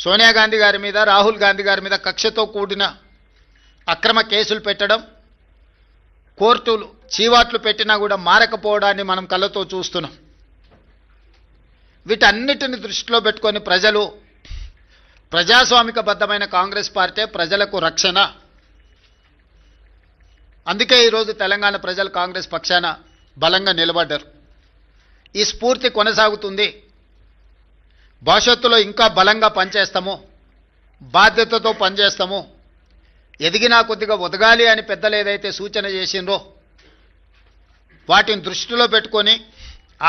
సోనియా గాంధీ గారి మీద, రాహుల్ గాంధీ గారి మీద కక్షతో కూడిన అక్రమ కేసులు పెట్టడం, కోర్టులు చీవాట్లు పెట్టినా కూడా మారకపోవడాన్ని మనం కళ్ళతో చూస్తున్నాం. వీటన్నిటిని దృష్టిలో పెట్టుకొని ప్రజలు ప్రజాస్వామికబద్ధమైన కాంగ్రెస్ పార్టీ ప్రజలకు రక్షణ. అందుకే ఈరోజు తెలంగాణ ప్రజలు కాంగ్రెస్ పక్షాన బలంగా నిలబడ్డారు. ఈ స్ఫూర్తి కొనసాగుతుంది. భవిష్యత్తులో ఇంకా బలంగా పనిచేస్తాము, బాధ్యతతో పనిచేస్తాము. ఎదిగినా కొద్దిగా ఒదగాలి అని పెద్దలు ఏదైతే సూచన చేసిండ్రో వాటిని దృష్టిలో పెట్టుకొని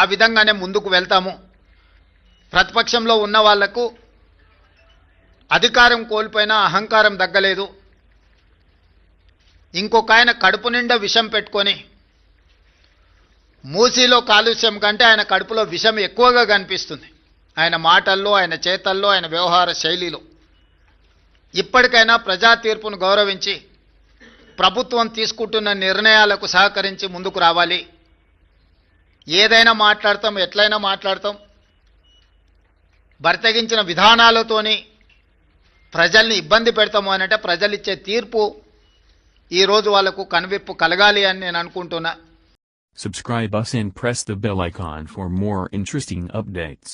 ఆ విధంగానే ముందుకు వెళ్తాము. ప్రతిపక్షంలో ఉన్న వాళ్లకు అధికారం కోల్పోయినా అహంకారం దగ్గలేదు. ఇంకొక ఆయన కడుపు నిండా విషం పెట్టుకొని, మూసీలో కాలుష్యం కంటే ఆయన కడుపులో విషం ఎక్కువగా కనిపిస్తుంది, ఆయన మాటల్లో, ఆయన చేతల్లో, ఆయన వ్యవహార శైలిలో. ఇప్పటికైనా ప్రజా తీర్పును గౌరవించి ప్రభుత్వం తీసుకుంటున్న నిర్ణయాలకు సహకరించి ముందుకు రావాలి. ఏదైనా మాట్లాడతాం, ఎట్లయినా మాట్లాడతాం. బరితెగించిన విధానాలతోని ప్రజల్ని ఇబ్బంది పెడతాము అనంటే ప్రజలు ఇచ్చే తీర్పు ఈరోజు వాళ్లకు కనువిప్పు కలగాలి అని నేను అనుకుంటున్నా. Subscribe us and press the bell icon for more interesting updates.